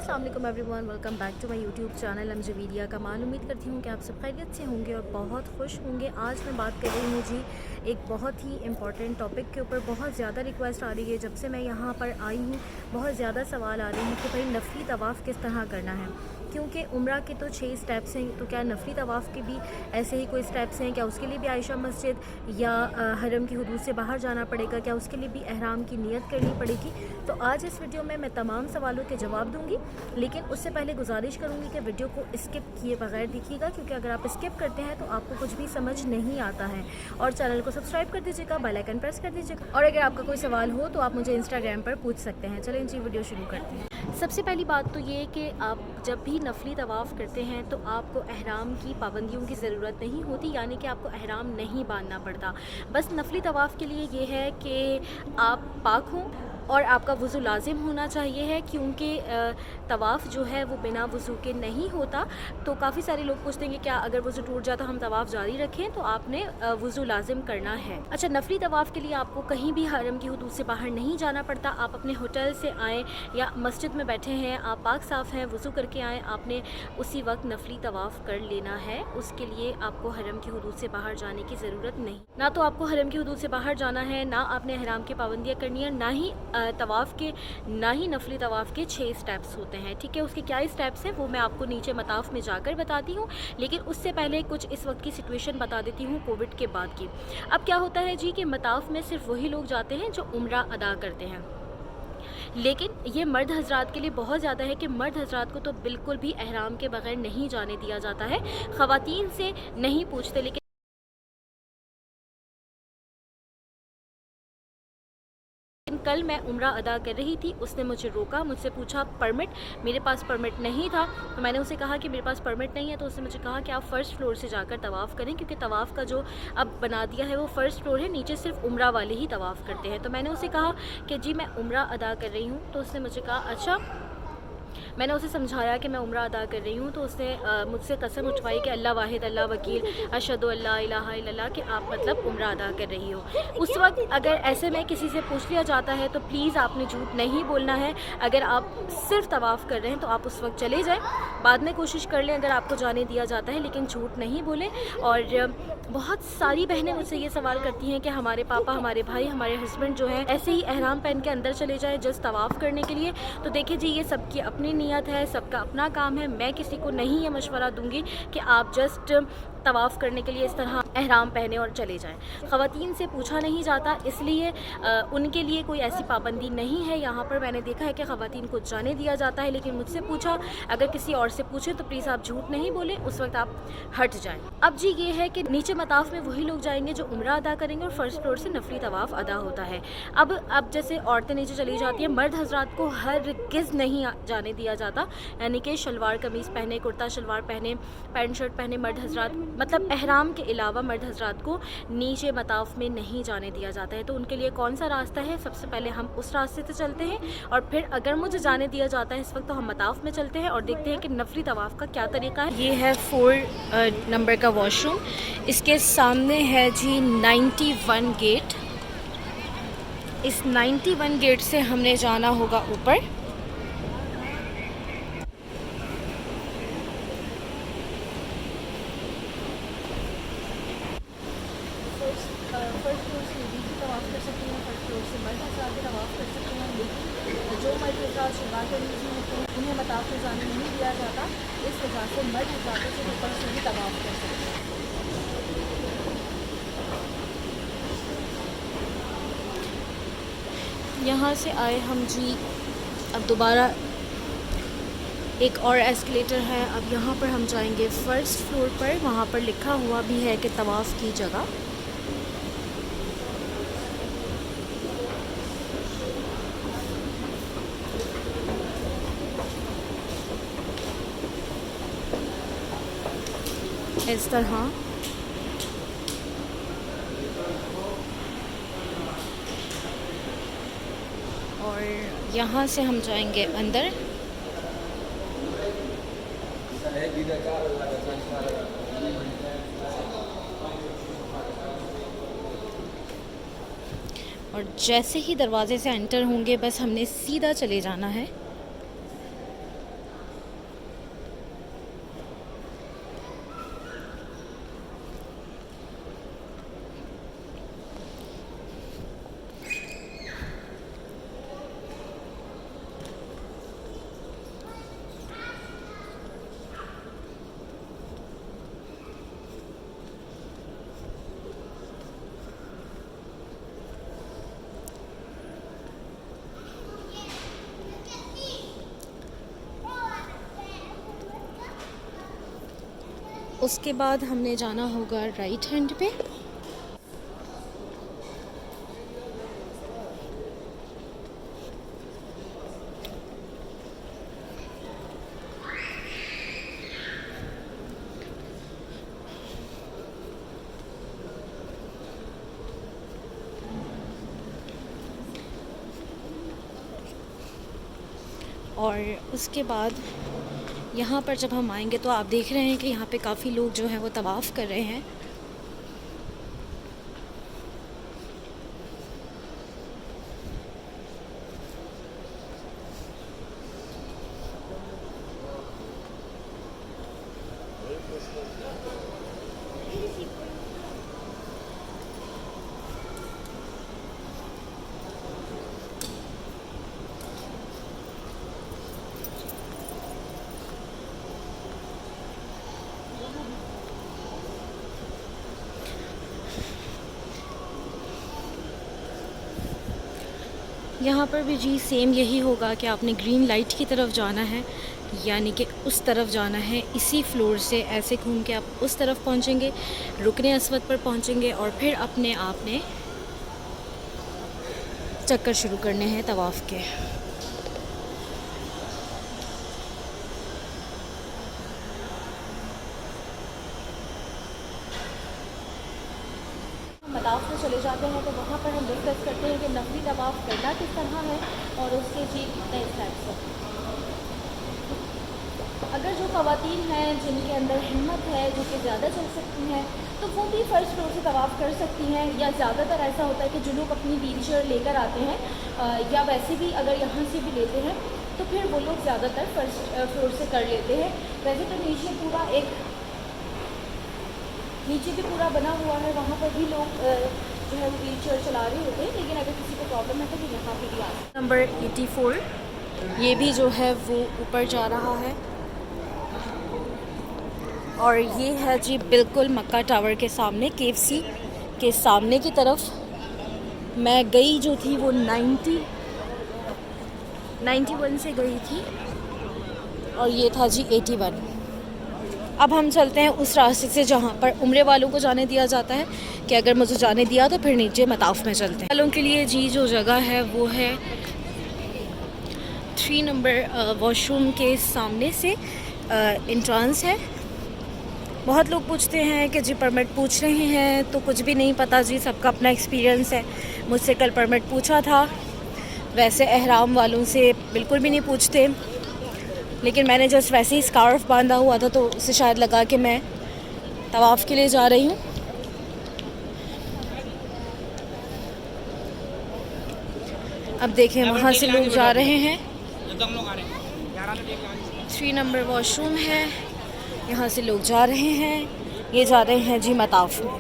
अस्सलाम वालेकुम everyone, welcome back to my YouTube channel एमजेवीडिया कमाल। उम्मीद करती हूँ कि आप सब खैरियत से होंगे और बहुत खुश होंगे। आज मैं बात कर रही हूँ जी एक बहुत ही इम्पॉर्टेंट टॉपिक के ऊपर। बहुत ज़्यादा रिक्वेस्ट आ रही है जब से मैं यहाँ पर आई हूँ, बहुत ज़्यादा सवाल आ रहे हैं कि भाई नफली तवाफ़ किस तरह करना है, क्योंकि उम्रा के तो 6 स्टेप्स हैं, तो क्या नफली तवाफ़ के भी ऐसे ही कोई स्टेप्स हैं? क्या उसके लिए भी आयशा मस्जिद या हरम की हदूद से बाहर जाना पड़ेगा? क्या उसके लिए भी एहराम की नियत करनी पड़ेगी? तो आज इस वीडियो में मैं तमाम सवालों के जवाब दूंगी, लेकिन उससे पहले गुजारिश करूंगी कि वीडियो को स्किप किए बगैर देखिएगा, क्योंकि अगर आप स्किप करते हैं तो आपको कुछ भी समझ नहीं आता है। और चैनल को सब्सक्राइब कर दीजिएगा, बेल आइकन प्रेस कर दीजिएगा, और अगर आपका कोई सवाल हो तो आप मुझे इंस्टाग्राम पर पूछ सकते हैं। चलें जी, वीडियो शुरू करते हैं। सबसे पहली बात तो ये कि आप जब भी नफली तवाफ़ करते हैं तो आपको एहराम की पाबंदियों की ज़रूरत नहीं होती, यानी कि आपको एहराम नहीं बांधना पड़ता। बस नफली तवाफ़ के लिए ये है कि आप पाक हों और आपका वज़ू लाजिम होना चाहिए है, क्योंकि तवाफ़ जो है वो बिना वज़ू के नहीं होता। तो काफ़ी सारे लोग पूछते हैं कि क्या अगर वज़ू टूट जाता हम तवाफ़ जारी रखें? तो आपने वज़ू लाजिम करना है। अच्छा, नफली तवाफ़ के लिए आपको कहीं भी हरम की हदूद से बाहर नहीं जाना पड़ता। आप अपने होटल से आएँ या मस्जिद में बैठे हैं, आप पाक साफ़ हैं, वज़ू करके आएँ, आपने उसी वक्त नफली तवाफ़ कर लेना है। उसके लिए आपको हरम की हदूद से बाहर जाने की ज़रूरत नहीं। ना तो आपको हरम की हदूद से बाहर जाना है, ना आपने एहराम की पाबंदियाँ करनी है, ना ही तवाफ़ के, ना ही नफली तवाफ़ के 6 स्टेप्स होते हैं। ठीक है, उसके क्या स्टेप्स हैं वो मैं आपको नीचे मताफ़ में जाकर बताती हूँ, लेकिन उससे पहले कुछ इस वक्त की सिचुएशन बता देती हूँ कोविड के बाद की। अब क्या होता है जी कि मताफ़ में सिर्फ वही लोग जाते हैं जो उम्रा अदा करते हैं, लेकिन ये मर्द हजरात के लिए बहुत ज़्यादा है कि मर्द हजरात को तो बिल्कुल भी एहराम के बगैर नहीं जाने दिया जाता है। ख़वातीन से नहीं पूछते, लेकिन कल मैं उम्रा अदा कर रही थी, उसने मुझे रोका, मुझसे पूछा परमिट। मेरे पास परमिट नहीं था, तो मैंने उसे कहा कि मेरे पास परमिट नहीं है। तो उसने मुझे कहा कि आप फ़र्स्ट फ्लोर से जाकर तवाफ़ करें, क्योंकि तवाफ़ का जो अब बना दिया है वो फ़र्स्ट फ्लोर है, नीचे सिर्फ उम्रा वाले ही तवाफ़ करते हैं। तो मैंने उसे कहा कि जी मैं उम्रा अदा कर रही हूँ। तो उसने मुझे कहा अच्छा। मैंने उसे समझाया कि मैं उम्रा अदा कर रही हूँ। तो उसने मुझसे कसम उठवाई कि अल्लाह वाहिद अल्लाह वकील अशहदु अल्ला इलाहा इल्लल्लाह, कि आप मतलब उम्रा अदा कर रही हो। उस वक्त अगर ऐसे में किसी से पूछ लिया जाता है तो प्लीज़ आपने झूठ नहीं बोलना है। अगर आप सिर्फ तवाफ़ कर रहे हैं तो आप उस वक्त चले जाएँ, बाद में कोशिश कर लें अगर आपको जाने दिया जाता है, लेकिन झूठ नहीं बोलें। और बहुत सारी बहनें मुझसे ये सवाल करती हैं कि हमारे पापा, हमारे भाई, हमारे हस्बैंड जो है ऐसे ही एहराम पहन के अंदर चले जाए जस्ट तवाफ़ करने के लिए। तो देखिए जी, ये सबकी अपनी नियत है, सबका अपना काम है। मैं किसी को नहीं ये मशवरा दूंगी कि आप जस्ट तवाफ़ करने के लिए इस तरह एहराम पहने और चले जाएं। ख़वातीन से पूछा नहीं जाता, इसलिए उनके लिए कोई ऐसी पाबंदी नहीं है। यहाँ पर मैंने देखा है कि ख़वातीन को जाने दिया जाता है, लेकिन मुझसे पूछा। अगर किसी और से पूछे तो प्लीज़ आप झूठ नहीं बोलें, उस वक्त आप हट जाएँ। अब जी ये है कि नीचे मताफ़ में वही लोग जाएंगे जो उम्रा अदा करेंगे, और फर्स्ट फ्लोर से नफली तवाफ़ अदा होता है। अब जैसे औरतें नीचे चली जाती हैं, मर्द हजरात को हरगिज़ नहीं जाने दिया जाता, यानी कि शलवार कमीज़ पहने, कुर्ता शलवार पहने, पैंट शर्ट पहने मर्द हजरात, मतलब एहराम के अलावा मर्द हजरात को नीचे मताफ़ में नहीं जाने दिया जाता है। तो उनके लिए कौन सा रास्ता है? सबसे पहले हम उस रास्ते से चलते हैं, और फिर अगर मुझे जाने दिया जाता है इस वक्त तो हम मताफ़ में चलते हैं और देखते हैं कि नफली तवाफ़ का क्या तरीका है। ये है 4 नंबर का वॉशरूम, इसके सामने है जी 91 गेट। इस 91 गेट से हमने जाना होगा ऊपर। फर्स्ट फ्लोर से भी तवाफ़ कर सकते हैं, फर्स्ट फ्लोर से मर्द हज़रात भी तवाफ़ कर सकते हैं, लेकिन जो मर्द हज़रात शलवार कमीज़ में होते हैं उन्हें मताफ़ में जाने नहीं दिया जाता। इस वजह से मर्द हज़रात से ऊपर से भी तवाफ़ कर सकते हैं। यहाँ से आए हम जी, अब दोबारा एक और एस्केलेटर है। अब यहाँ पर हम जाएंगे फ़र्स्ट फ्लोर पर, वहाँ पर लिखा हुआ भी है कि तवाफ़ की जगह। इस तरह और यहाँ से हम जाएंगे अंदर। और जैसे ही दरवाज़े से एंटर होंगे बस हमने सीधा चले जाना है। उसके बाद हमने जाना होगा राइट हैंड पे। और उसके बाद यहाँ पर जब हम आएंगे तो आप देख रहे हैं कि यहाँ पे काफ़ी लोग जो हैं वो तवाफ़ कर रहे हैं। यहाँ पर भी जी सेम यही होगा कि आपने ग्रीन लाइट की तरफ जाना है, यानी कि उस तरफ जाना है। इसी फ्लोर से ऐसे घूम के आप उस तरफ पहुँचेंगे, रुकने अस्वद पर पहुँचेंगे और फिर अपने आप ने चक्कर शुरू करने हैं तवाफ़ के। मताफ़ में चले जाते हैं तो वहाँ पर हम डिस्कस करते हैं कि नफली तवाफ़ करना किस तरह है और उसके जी कितने स्टेप्स हैं। अगर जो ख़वातीन हैं जिनके अंदर हिम्मत है, जो कि ज़्यादा चल सकती हैं, तो वो भी फ़र्स्ट फ्लोर से तवाफ़ कर सकती हैं। या ज़्यादातर ऐसा होता है कि जो लोग अपनी व्हीलचेयर लेकर आते हैं या वैसे भी अगर यहाँ से भी लेते हैं तो फिर वो लोग ज़्यादातर फर्स्ट फ्लोर से कर लेते हैं। वैसे तो नीचे पूरा नीचे भी पूरा बना हुआ है, वहाँ पर भी लोग जो है वो व्हीलचेयर चला रहे होते हैं, लेकिन अगर किसी को प्रॉब्लम है तो वो यहाँ पे भी आ सकते हैं। नंबर 84 ये भी जो है वो ऊपर जा रहा है और ये है जी बिल्कुल मक्का टावर के सामने, KFC के सामने की तरफ। मैं गई जो थी वो 91 से गई थी और ये था जी 81। अब हम चलते हैं उस रास्ते से जहाँ पर उम्रे वालों को जाने दिया जाता है कि अगर मुझे जाने दिया तो फिर नीचे मताफ़ में चलते हैं। वालों के लिए जी जो जगह है वो है 3 नंबर वॉशरूम के सामने से एंट्रेंस है। बहुत लोग पूछते हैं कि जी परमिट पूछ रहे हैं, तो कुछ भी नहीं पता जी, सबका अपना एक्सपीरियंस है। मुझसे कल परमिट पूछा था, वैसे एहराम वालों से बिल्कुल भी नहीं पूछते, लेकिन मैंने जस्ट वैसे ही स्कार्फ बांधा हुआ था तो उससे शायद लगा कि मैं तवाफ़ के लिए जा रही हूँ। अब देखें वहाँ से लोग जा रहे हैं। 3 नंबर वॉशरूम है, यहाँ से लोग जा रहे हैं, ये जा रहे हैं जी मताफ़ में।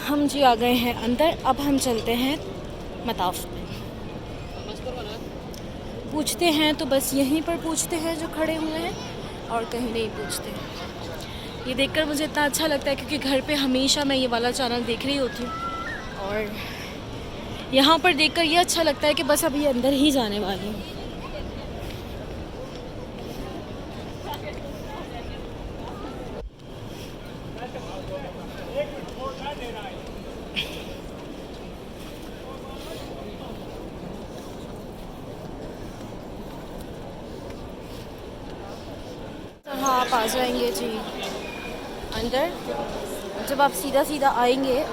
हम जी आ गए हैं अंदर, अब हम चलते हैं मताफ़ में। पूछते हैं तो बस यहीं पर पूछते हैं जो खड़े हुए हैं और कहीं नहीं पूछते। ये देखकर मुझे इतना अच्छा लगता है क्योंकि घर पे हमेशा मैं ये वाला चैनल देख रही होती हूँ और यहाँ पर देखकर ये अच्छा लगता है कि बस अभी अंदर ही जाने वाली हूँ। हाँ आप आ जाएंगे जी अंदर। जब आप सीधा सीधा आएंगे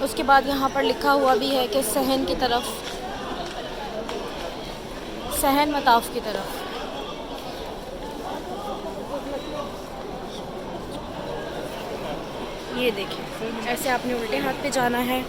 उसके बाद यहाँ पर लिखा हुआ भी है कि सहन की तरफ, सहन मताफ़ की तरफ। ये देखिए ऐसे आपने उल्टे हाथ पे जाना है।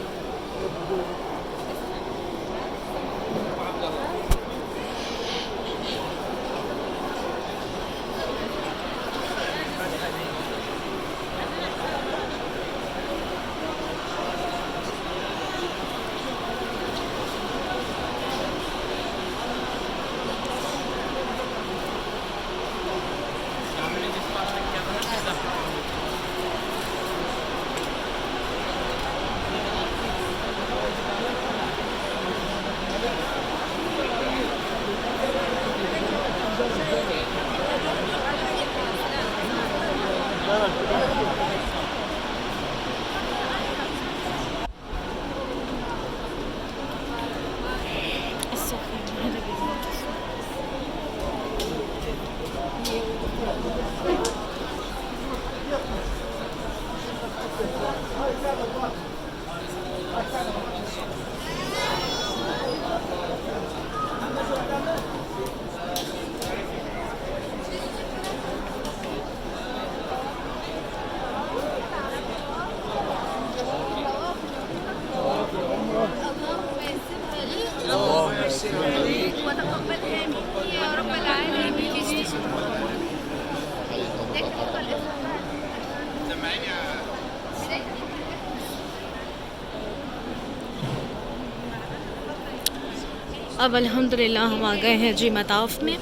अब अल्हम्दुलिल्लाह हम आ गए हैं जी मताफ़ में।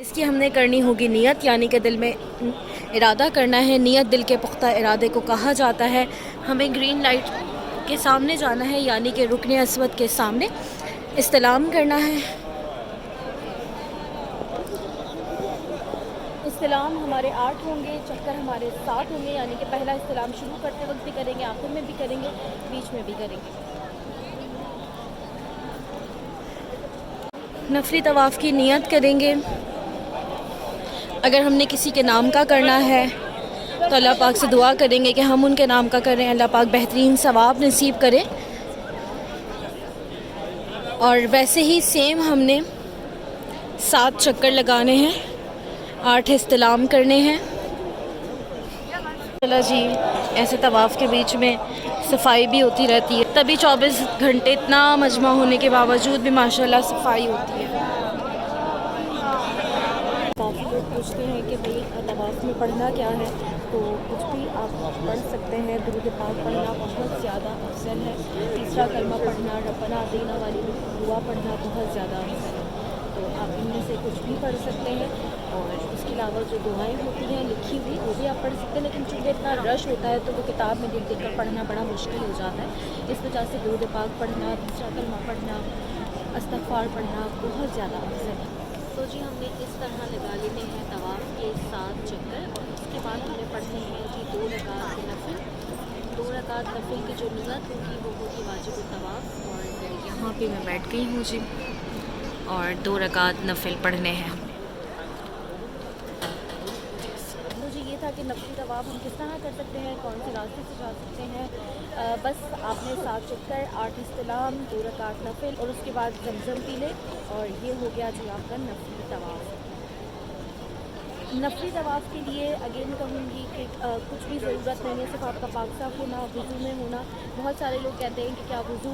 इसकी हमने करनी होगी नियत, यानी कि दिल में इरादा करना है। नियत दिल के पुख्ता इरादे को कहा जाता है। हमें ग्रीन लाइट के सामने जाना है, यानी कि रुकने अस्वद के सामने इस्तिलाम करना है। इस्तिलाम हमारे 8 होंगे, चक्कर हमारे 7 होंगे, यानी कि पहला इस्तिलाम शुरू करते वक्त भी करेंगे, आखिर में भी करेंगे, बीच में भी करेंगे। नफली तवाफ़ की नियत करेंगे। अगर हमने किसी के नाम का करना है तो अल्लाह पाक से दुआ करेंगे कि हम उनके नाम का करें, अल्लाह पाक बेहतरीन सवाब नसीब करे। और वैसे ही सेम हमने 7 चक्कर लगाने हैं, 8 इस्तिलाम करने हैं। चला जी, ऐसे तवाफ़ के बीच में सफाई भी होती रहती है, तभी 24 घंटे इतना मजमा होने के बावजूद भी माशाल्लाह सफाई होती है। काफ़ी लोग पूछते हैं कि भाई तवाफ़ में पढ़ना क्या है, तो कुछ भी आप पढ़ सकते हैं। दुरूद पाक पढ़ना बहुत ज़्यादा अफजल है। तीसरा कलमा पढ़ना, रब्बना आतीना वाली दुआ पढ़ना बहुत ज़्यादा अफजल है। तो आप इनमें से कुछ भी पढ़ सकते हैं। और इसके अलावा जो दुआएं होती हैं लिखी हुई, वो भी आप पढ़ सकते हैं, लेकिन चूँकि इतना रश होता है तो वो किताब में देख कर पढ़ना बड़ा मुश्किल हो जाता है। इस वजह से दुरूद पाक पढ़ना, तीसरा कलमा पढ़ना, इस्तिग़फ़ार पढ़ना बहुत ज़्यादा अफजल है। तो जी हमने इस तरह लगा लेने हैं तवाफ़ के 7 चक्कर, और उसके बाद हमने पढ़ने हैं जी 2 रकात नफिल। 2 रकात नफिल की जो नियत होगी वो होगी वाजिब तवाफ़। और यहाँ पे मैं बैठ गई हूँ जी, और 2 रकात नफिल पढ़ने हैं। तो जी ये था कि नफली तवाफ़ हम किस तरह कर सकते हैं, कौन से रास्ते से जा सकते हैं। बस आपने 7 चक्कर, 8 इस्तिलाम, 2 रकात नफिल, और उसके बाद जमज़म पी लें, और ये हो गया जी आपका नफली तवाफ़। नफली तवाफ़ के लिए अगेन कहूँगी कि कुछ भी ज़रूरत नहीं है, सिर्फ आपका पाक साफ़ होना, वज़ू में होना। बहुत सारे लोग कहते हैं कि क्या वज़ू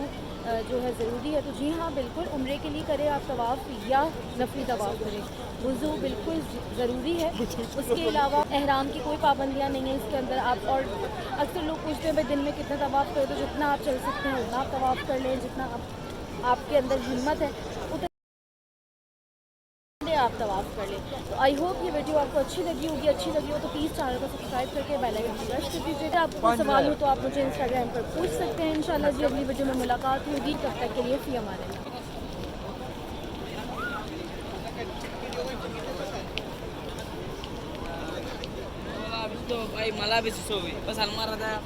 जो है ज़रूरी है, तो जी हाँ बिल्कुल, उम्रे के लिए करें आप तवाफ़ या नफली तवाफ़ करें, वज़ू बिल्कुल ज़रूरी है। उसके अलावा एहराम की कोई पाबंदियाँ नहीं है इसके अंदर। आप और अक्सर लोग पूछते हैं भाई दिन में कितना तवाफ़ करें, तो जितना आप चल सकते हैं उतना आप तवाफ़ कर लें, जितना आपके अंदर हिम्मत है उतना आप तवाफ़ कर लें। तो आई होप ये वीडियो आपको अच्छी लगी होगी। अच्छी लगी हो तो प्लीज़ चैनल को सब्सक्राइब करके बेल आइकन को प्रेस कर दीजिएगा। आपको कोई सवाल हो तो आप मुझे इंस्टाग्राम पर पूछ सकते हैं। इंशाल्लाह जी अगली वीडियो में मुलाकात होगी। तब तक के लिए फ़ी अमान अल्लाह। Ay, malah bisa suwi. Pasal marah dah.